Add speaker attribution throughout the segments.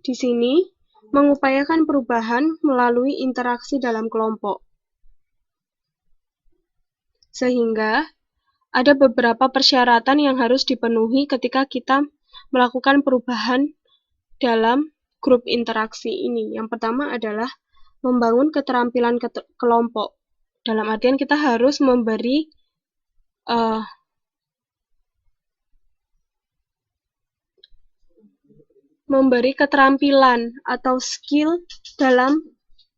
Speaker 1: Di sini, mengupayakan perubahan melalui interaksi dalam kelompok. Sehingga, ada beberapa persyaratan yang harus dipenuhi ketika kita melakukan perubahan dalam grup interaksi ini. Yang pertama adalah membangun keterampilan kelompok. Dalam artian kita harus memberi keterampilan atau skill dalam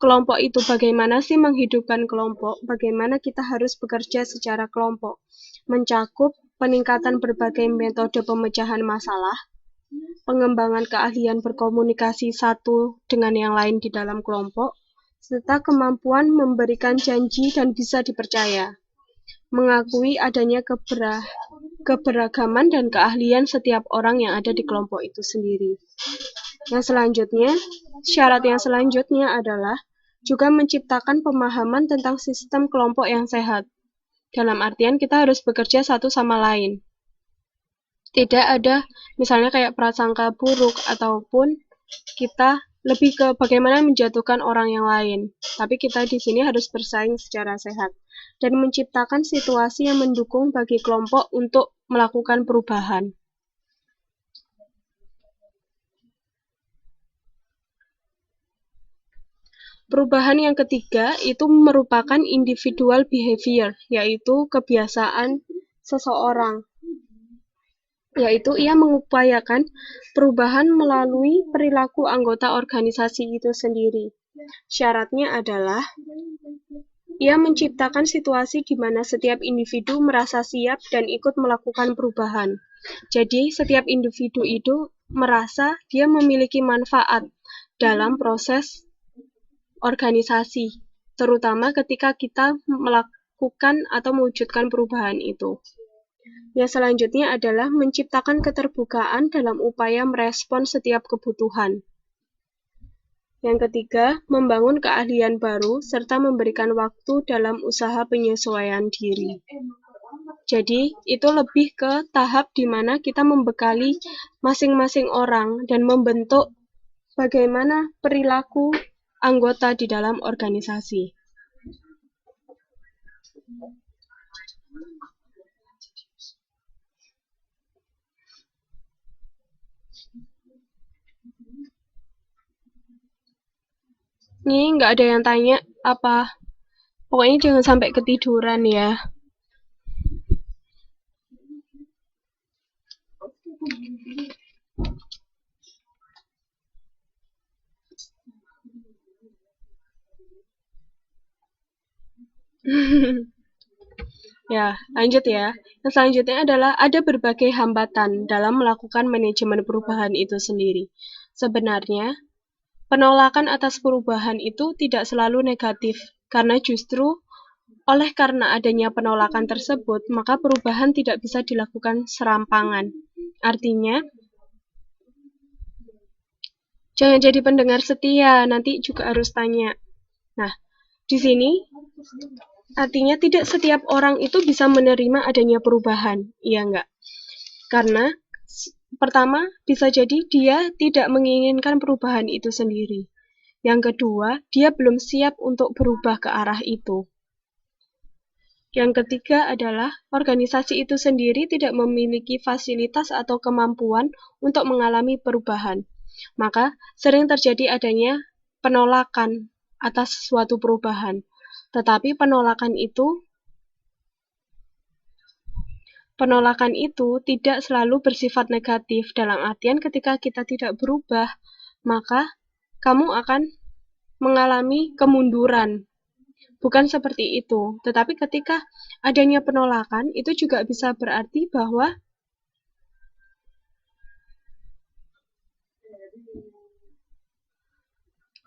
Speaker 1: kelompok itu. Bagaimana sih menghidupkan kelompok? Bagaimana kita harus bekerja secara kelompok? Mencakup peningkatan berbagai metode pemecahan masalah, pengembangan keahlian berkomunikasi satu dengan yang lain di dalam kelompok, serta kemampuan memberikan janji dan bisa dipercaya. Mengakui adanya keberagaman dan keahlian setiap orang yang ada di kelompok itu sendiri. Syarat yang selanjutnya adalah juga menciptakan pemahaman tentang sistem kelompok yang sehat. Dalam artian kita harus bekerja satu sama lain. Tidak ada misalnya kayak prasangka buruk ataupun kita lebih ke bagaimana menjatuhkan orang yang lain. Tapi kita di sini harus bersaing secara sehat dan menciptakan situasi yang mendukung bagi kelompok untuk melakukan perubahan. Perubahan yang ketiga itu merupakan individual behavior, yaitu kebiasaan seseorang. Yaitu ia mengupayakan perubahan melalui perilaku anggota organisasi itu sendiri. Syaratnya adalah ia menciptakan situasi di mana setiap individu merasa siap dan ikut melakukan perubahan. Jadi, setiap individu itu merasa dia memiliki manfaat dalam proses organisasi, terutama ketika kita melakukan atau mewujudkan perubahan itu. Yang selanjutnya adalah menciptakan keterbukaan dalam upaya merespon setiap kebutuhan. Yang ketiga, membangun keahlian baru serta memberikan waktu dalam usaha penyesuaian diri. Jadi, itu lebih ke tahap di mana kita membekali masing-masing orang dan membentuk bagaimana perilaku anggota di dalam organisasi. Ini nggak ada yang tanya apa, pokoknya jangan sampai ketiduran ya. Ya, lanjut ya. Yang selanjutnya adalah ada berbagai hambatan dalam melakukan manajemen perubahan itu sendiri. Sebenarnya, penolakan atas perubahan itu tidak selalu negatif, karena justru oleh karena adanya penolakan tersebut, maka perubahan tidak bisa dilakukan serampangan. Artinya, jangan jadi pendengar setia, nanti juga harus tanya. Nah, di sini artinya tidak setiap orang itu bisa menerima adanya perubahan, iya enggak? Karena pertama, bisa jadi dia tidak menginginkan perubahan itu sendiri. Yang kedua, dia belum siap untuk berubah ke arah itu. Yang ketiga adalah organisasi itu sendiri tidak memiliki fasilitas atau kemampuan untuk mengalami perubahan. Maka sering terjadi adanya penolakan atas suatu perubahan. Tetapi penolakan itu tidak selalu bersifat negatif, dalam artian ketika kita tidak berubah, maka kamu akan mengalami kemunduran. Bukan seperti itu, tetapi ketika adanya penolakan, itu juga bisa berarti bahwa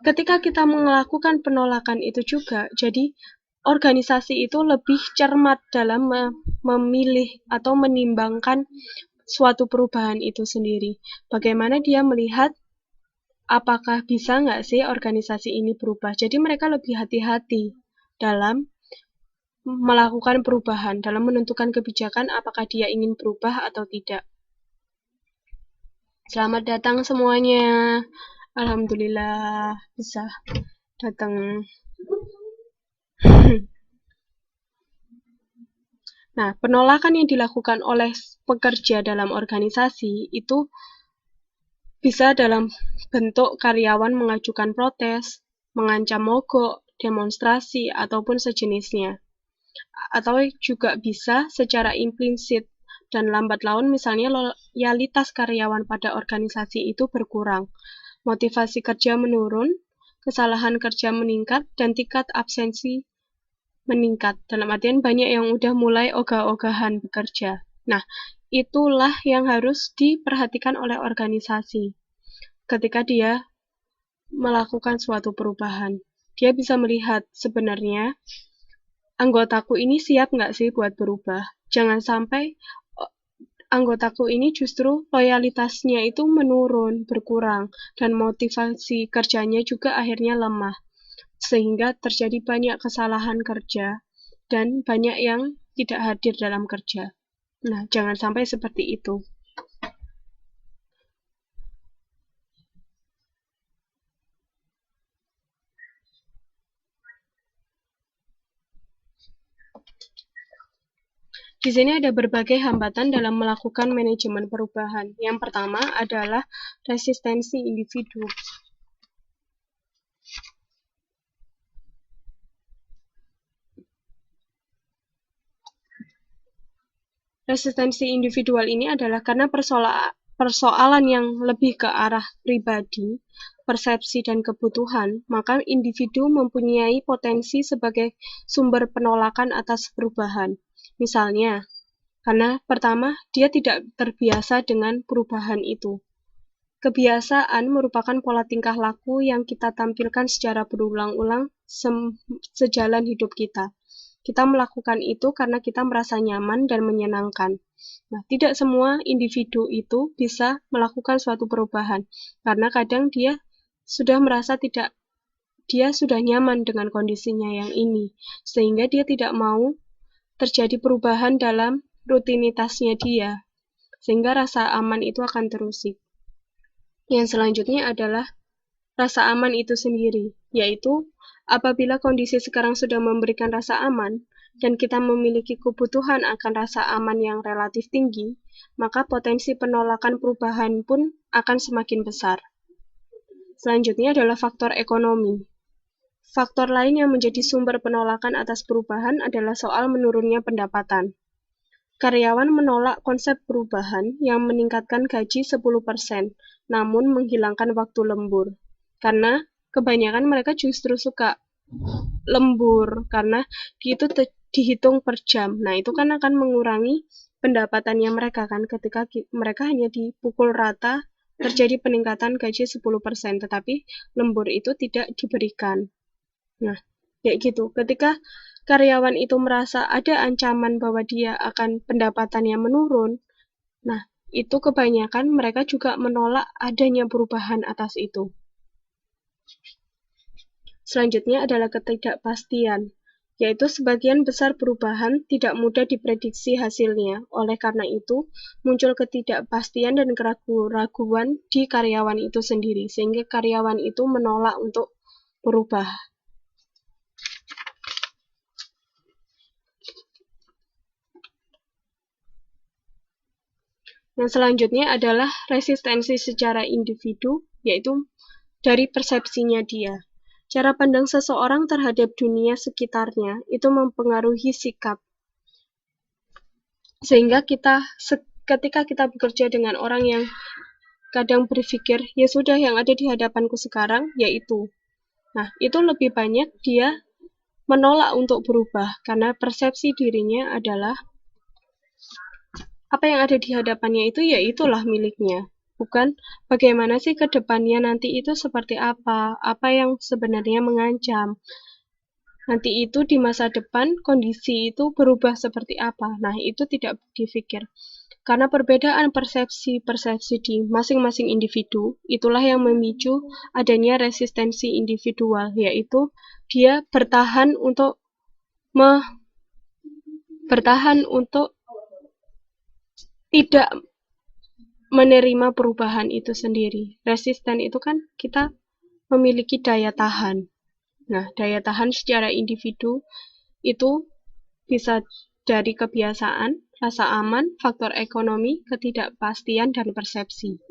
Speaker 1: ketika kita melakukan penolakan itu juga, jadi organisasi itu lebih cermat dalam memilih atau menimbangkan suatu perubahan itu sendiri. Bagaimana dia melihat apakah bisa nggak sih organisasi ini berubah. Jadi mereka lebih hati-hati dalam melakukan perubahan, dalam menentukan kebijakan apakah dia ingin berubah atau tidak. Selamat datang semuanya. Alhamdulillah bisa datang. Nah, penolakan yang dilakukan oleh pekerja dalam organisasi itu bisa dalam bentuk karyawan mengajukan protes, mengancam mogok, demonstrasi, ataupun sejenisnya. Atau juga bisa secara implisit dan lambat laun misalnya loyalitas karyawan pada organisasi itu berkurang, motivasi kerja menurun, kesalahan kerja meningkat, dan tingkat absensi meningkat. Dalam artian banyak yang udah mulai ogah-ogahan bekerja. Nah, itulah yang harus diperhatikan oleh organisasi ketika dia melakukan suatu perubahan. Dia bisa melihat sebenarnya anggotaku ini siap nggak sih buat berubah. Jangan sampai anggotaku ini justru loyalitasnya itu menurun, berkurang, dan motivasi kerjanya juga akhirnya lemah. Sehingga terjadi banyak kesalahan kerja dan banyak yang tidak hadir dalam kerja. Nah, jangan sampai seperti itu. Di sini ada berbagai hambatan dalam melakukan manajemen perubahan. Yang pertama adalah resistensi individu. Resistensi individual ini adalah karena persoalan yang lebih ke arah pribadi, persepsi, dan kebutuhan, maka individu mempunyai potensi sebagai sumber penolakan atas perubahan. Misalnya, karena pertama, dia tidak terbiasa dengan perubahan itu. Kebiasaan merupakan pola tingkah laku yang kita tampilkan secara berulang-ulang sejalan hidup kita. Kita melakukan itu karena kita merasa nyaman dan menyenangkan. Nah, tidak semua individu itu bisa melakukan suatu perubahan, karena kadang dia sudah merasa dia sudah nyaman dengan kondisinya yang ini, sehingga dia tidak mau terjadi perubahan dalam rutinitasnya dia, sehingga rasa aman itu akan terusik. Yang selanjutnya adalah rasa aman itu sendiri, yaitu apabila kondisi sekarang sudah memberikan rasa aman, dan kita memiliki kebutuhan akan rasa aman yang relatif tinggi, maka potensi penolakan perubahan pun akan semakin besar. Selanjutnya adalah faktor ekonomi. Faktor lain yang menjadi sumber penolakan atas perubahan adalah soal menurunnya pendapatan. Karyawan menolak konsep perubahan yang meningkatkan gaji 10%, namun menghilangkan waktu lembur. Karena kebanyakan mereka justru suka lembur, karena itu dihitung per jam. Nah, itu kan akan mengurangi pendapatannya mereka kan ketika mereka hanya dipukul rata terjadi peningkatan gaji 10%, tetapi lembur itu tidak diberikan. Nah, kayak gitu. Ketika karyawan itu merasa ada ancaman bahwa dia akan pendapatannya menurun, nah, itu kebanyakan mereka juga menolak adanya perubahan atas itu. Selanjutnya adalah ketidakpastian, yaitu sebagian besar perubahan tidak mudah diprediksi hasilnya. Oleh karena itu, muncul ketidakpastian dan keraguan di karyawan itu sendiri, sehingga karyawan itu menolak untuk berubah. Yang selanjutnya adalah resistensi secara individu, yaitu dari persepsinya dia. Cara pandang seseorang terhadap dunia sekitarnya itu mempengaruhi sikap. Sehingga ketika kita bekerja dengan orang yang kadang berpikir, ya sudah yang ada di hadapanku sekarang, yaitu. Nah, itu lebih banyak dia menolak untuk berubah, karena persepsi dirinya adalah apa yang ada di hadapannya itu ya itulah miliknya. Bukan bagaimana sih ke depannya nanti itu seperti apa yang sebenarnya mengancam. Nanti itu di masa depan kondisi itu berubah seperti apa. Nah, itu tidak dipikir. Karena perbedaan persepsi di masing-masing individu, itulah yang memicu adanya resistensi individual, yaitu dia bertahan untuk tidak menerima perubahan itu sendiri. Resisten itu kan kita memiliki daya tahan. Nah, daya tahan secara individu itu bisa dari kebiasaan, rasa aman, faktor ekonomi, ketidakpastian, dan persepsi.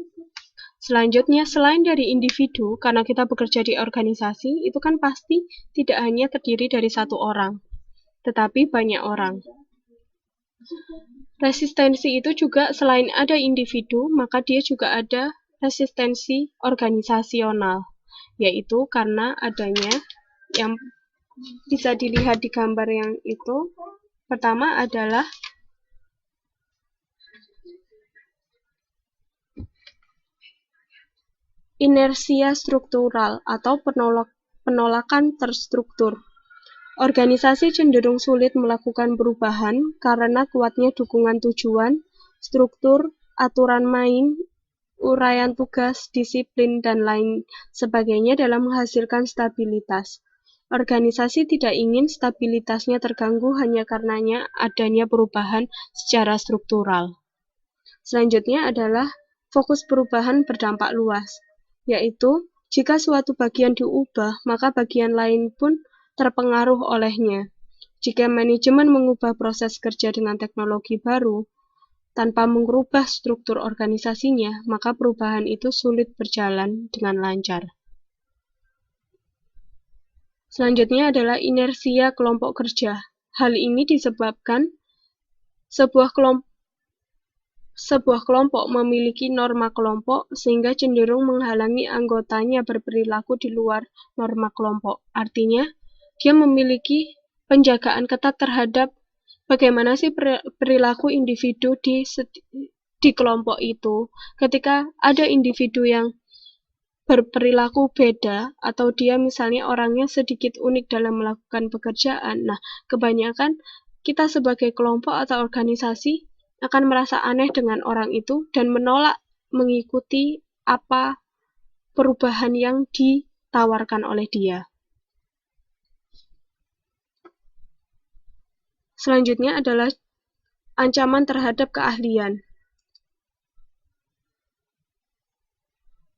Speaker 1: Selanjutnya, selain dari individu, karena kita bekerja di organisasi, itu kan pasti tidak hanya terdiri dari satu orang, tetapi banyak orang. Resistensi itu juga selain ada individu, maka dia juga ada resistensi organisasional, yaitu karena adanya yang bisa dilihat di gambar yang itu. Pertama adalah inersia struktural atau penolakan terstruktur. Organisasi cenderung sulit melakukan perubahan karena kuatnya dukungan tujuan, struktur, aturan main, uraian tugas, disiplin, dan lain sebagainya dalam menghasilkan stabilitas. Organisasi tidak ingin stabilitasnya terganggu hanya karenanya adanya perubahan secara struktural. Selanjutnya adalah fokus perubahan berdampak luas, yaitu jika suatu bagian diubah, maka bagian lain pun terpengaruh olehnya. Jika manajemen mengubah proses kerja dengan teknologi baru, tanpa mengubah struktur organisasinya, maka perubahan itu sulit berjalan dengan lancar. Selanjutnya adalah inersia kelompok kerja. Hal ini disebabkan sebuah kelompok memiliki norma kelompok sehingga cenderung menghalangi anggotanya berperilaku di luar norma kelompok. Artinya, dia memiliki penjagaan ketat terhadap bagaimana sih perilaku individu di kelompok itu. Ketika ada individu yang berperilaku beda atau dia misalnya orangnya sedikit unik dalam melakukan pekerjaan. Nah, kebanyakan kita sebagai kelompok atau organisasi akan merasa aneh dengan orang itu dan menolak mengikuti apa perubahan yang ditawarkan oleh dia. Selanjutnya adalah ancaman terhadap keahlian.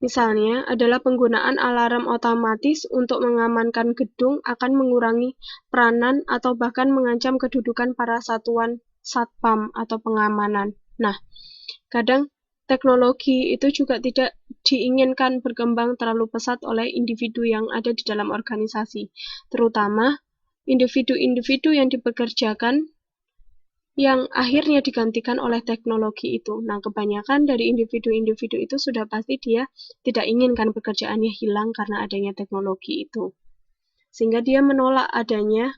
Speaker 1: Misalnya, adalah penggunaan alarm otomatis untuk mengamankan gedung akan mengurangi peranan atau bahkan mengancam kedudukan para satuan satpam atau pengamanan. Nah, kadang teknologi itu juga tidak diinginkan berkembang terlalu pesat oleh individu yang ada di dalam organisasi, terutama individu-individu yang dipekerjakan yang akhirnya digantikan oleh teknologi itu. Nah, kebanyakan dari individu-individu itu sudah pasti dia tidak inginkan pekerjaannya hilang karena adanya teknologi itu. Sehingga dia menolak adanya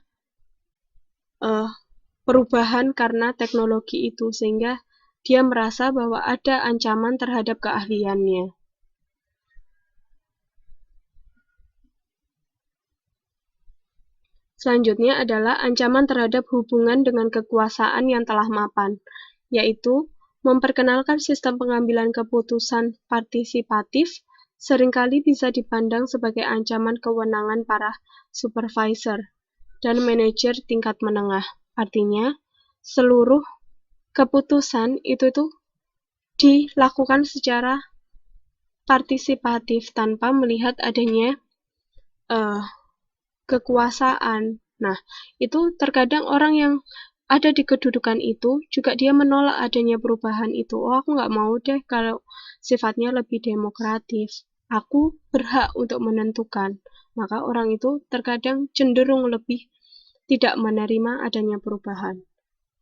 Speaker 1: perubahan karena teknologi itu, sehingga dia merasa bahwa ada ancaman terhadap keahliannya. Selanjutnya adalah ancaman terhadap hubungan dengan kekuasaan yang telah mapan, yaitu memperkenalkan sistem pengambilan keputusan partisipatif seringkali bisa dipandang sebagai ancaman kewenangan para supervisor dan manajer tingkat menengah. Artinya, seluruh keputusan itu tuh dilakukan secara partisipatif tanpa melihat adanya kekuasaan. Nah, itu terkadang orang yang ada di kedudukan itu juga dia menolak adanya perubahan itu. Oh, aku nggak mau deh kalau sifatnya lebih demokratis. Aku berhak untuk menentukan. Maka orang itu terkadang cenderung lebih tidak menerima adanya perubahan.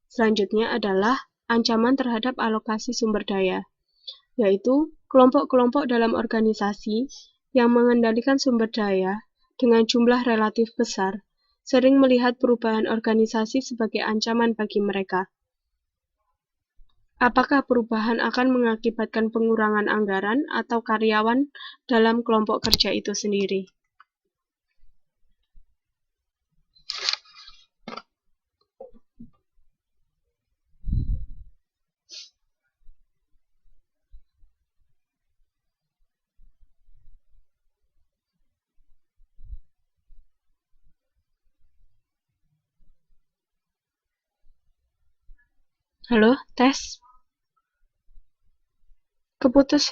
Speaker 1: Selanjutnya adalah ancaman terhadap alokasi sumber daya, yaitu kelompok-kelompok dalam organisasi yang mengendalikan sumber daya dengan jumlah relatif besar, sering melihat perubahan organisasi sebagai ancaman bagi mereka. Apakah perubahan akan mengakibatkan pengurangan anggaran atau karyawan dalam kelompok kerja itu sendiri? Halo, tes? Keputusan